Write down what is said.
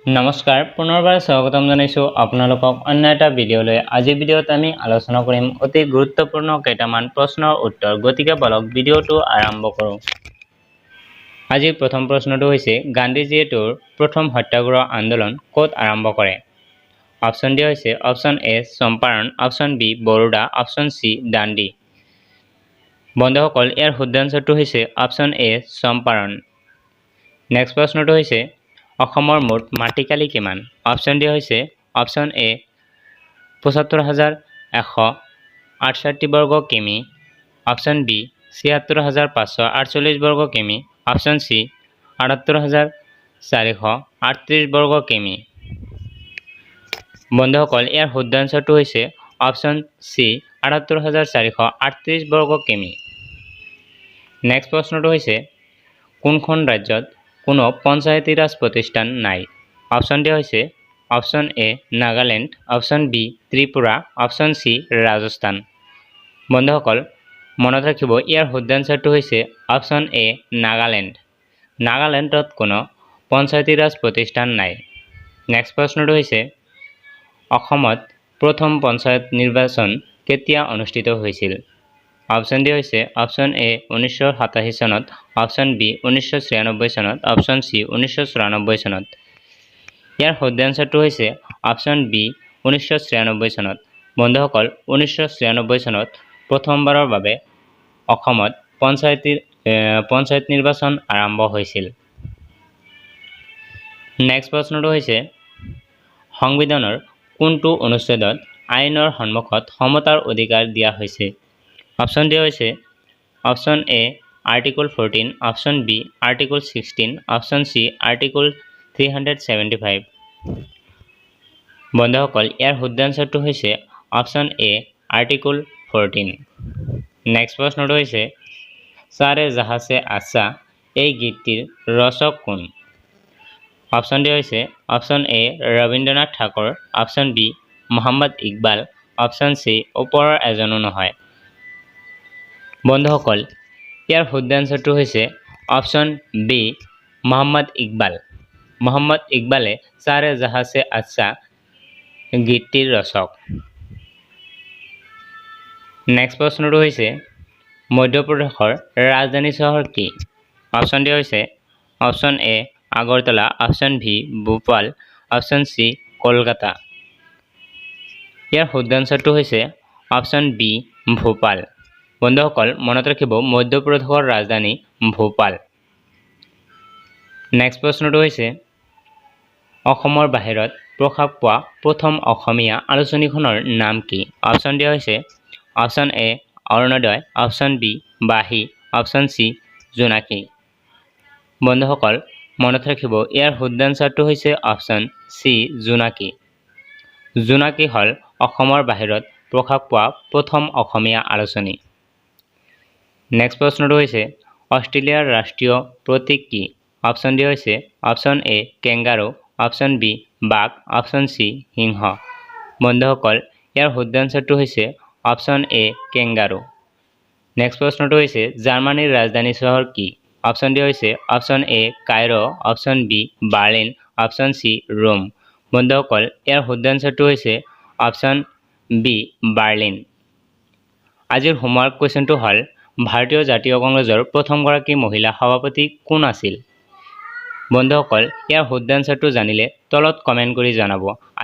নমস্কাৰ পুনৰবাৰ স্বাগতম জনাইছো আপোনালোকক অন্য এটা ভিডিঅ'লৈ। আজি ভিডিঅ'ত আমি আলোচনা কৰিম অতি গুৰুত্বপূৰ্ণ কেইটামান প্ৰশ্নৰ উত্তৰ। গতিকে বলক ভিডিঅ'টো আৰম্ভ কৰোঁ। আজিৰ প্ৰথম প্ৰশ্নটো হৈছে গান্ধীজীয়ে তেওঁৰ প্ৰথম সত্যাগ্ৰহ আন্দোলন ক'ত আৰম্ভ কৰে? অপশ্যন ডি হৈছে option A Champaran, option B Baroda, option C Dandi. বন্ধুসকল ইয়াৰ শুদ্ধ আনচাৰটো হৈছে অপশ্যন এ চম্পাৰণ। নেক্সট প্ৰশ্নটো হৈছে অসমৰ মুঠ মাটিকালি কিমান? অপশ্যন ডি হৈছে অপশ্যন এ ৭৫,১৬৮ বৰ্গ কিমি, অপশ্যন বি ৭৬,৫৪৮ বৰ্গ কিমি, অপশ্যন চি ৭৮,৪৩৮ বৰ্গ কিমি। বন্ধুসকল ইয়াৰ শুদ্ধ আনচাৰটো হৈছে অপশ্যন চি ৭৮,৪৩৮ বৰ্গ কিমি। নেক্সট প্ৰশ্নটো হৈছে কোনখন ৰাজ্যত কোনো পঞ্চায়তী ৰাজ প্ৰতিষ্ঠান নাই? অপশ্যন ডি হৈছে option A Nagaland, option B Tripura, option C Rajasthan. বন্ধুসকল মনত ৰাখিব ইয়াৰ শুদ্ধ আনচাৰটো হৈছে অপশ্যন এ নাগালেণ্ড। নাগালেণ্ডত কোনো পঞ্চায়তী ৰাজ প্ৰতিষ্ঠান নাই। নেক্সট প্ৰশ্নটো হৈছে অসমত প্ৰথম পঞ্চায়ত নিৰ্বাচন কেতিয়া অনুষ্ঠিত হৈছিল? অপশ্যন ডি হৈছে অপশ্যন এ ১৯৮৭ চনত, অপশ্যন বি ১৯৯৬ চনত, অপশ্যন চি ১৯৯৪ চনত। ইয়াৰ শুদ্ধ আনচাৰটো হৈছে অপশ্যন বি ১৯৯৬ চনত। বন্ধুসকল ১৯৯৬ চনত প্ৰথমবাৰৰ বাবে অসমত পঞ্চায়ত নিৰ্বাচন আৰম্ভ হৈছিল। নেক্সট প্ৰশ্নটো হৈছে সংবিধানৰ কোনটো অনুচ্ছেদত আইনৰ সন্মুখত সমতাৰ অধিকাৰ দিয়া হৈছে? অপশ্যন ডি হৈছে option A article 14, option B article 16, option C article 375। বন্ধুসকল ইয়াৰ শুদ্ধ আনচাৰটো হৈছে অপশ্যন এ আৰ্টিকল 14। নেক্সট প্ৰশ্নটো হৈছে সাৰে জাহাঁ সে আচ্ছা এই গীতটিৰ ৰচক কোন? অপশ্যন ডি হৈছে option A Rabindranath Thakur, option B Mohammad Iqbal, option C ওপৰৰ এজনো নহয়। বন্ধুসকল ইয়াৰ শুদ্ধ আনচাৰটো হৈছে অপশ্যন বি মোহাম্মদ ইকবাল। মোহাম্মদ ইকবালে সাৰে জাহাঁ সে আচ্ছা গীতটিৰ ৰচক। নেক্সট প্ৰশ্নটো হৈছে মধ্যপ্ৰদেশৰ ৰাজধানী চহৰ কি? অপশ্যন ডি হৈছে option A Agartala, option B Bhopal, option C Kolkata. ইয়াৰ শুদ্ধ আনচাৰটো হৈছে অপশ্যন বি ভোপাল। বন্ধুসকল মনত ৰাখিব মধ্যপ্ৰদেশৰ ৰাজধানী ভোপাল। নেক্সট প্ৰশ্নটো হৈছে অসমৰ বাহিৰত প্ৰকাশ পোৱা প্ৰথম অসমীয়া আলোচনীখনৰ নাম কি? অপশ্যন ডি হৈছে option A Arunodoi, option B Banhi, option C Jonaki. বন্ধুসকল মনত ৰাখিব ইয়াৰ শুদ্ধ আনচাৰটো হৈছে অপশ্যন চি জোনাকী। জোনাকী হ'ল অসমৰ বাহিৰত প্ৰকাশ পোৱা প্ৰথম অসমীয়া আলোচনী। নেক্সট প্ৰশ্নটো হৈছে অষ্ট্ৰেলিয়াৰ ৰাষ্ট্ৰীয় প্ৰতীক কি? অপশ্যন ডি হৈছে option A kangaroo, option B বাঘ, অপশ্যন চি সিংহ। বন্ধুসকল ইয়াৰ শুদ্ধ আনচাৰটো হৈছে অপশ্যন এ কেংগাৰু। নেক্সট প্ৰশ্নটো হৈছে জাৰ্মানীৰ ৰাজধানী চহৰ কি? অপশ্যন ডি হৈছে option A Cairo, option B Berlin, option C Rome. বন্ধুসকল ইয়াৰ শুদ্ধ আনচাৰটো হৈছে অপশ্যন বি বাৰ্লিন। আজিৰ হোমৱৰ্ক কুৱেশ্যনটো হ'ল ভাৰতীয় জাতীয় কংগ্ৰেছৰ প্ৰথমগৰাকী মহিলা সভাপতি কোন আছিল? বন্ধুসকল ইয়াৰ শুদ্ধ আনচাৰটো জানিলে তলত কমেণ্ট কৰি জনাব।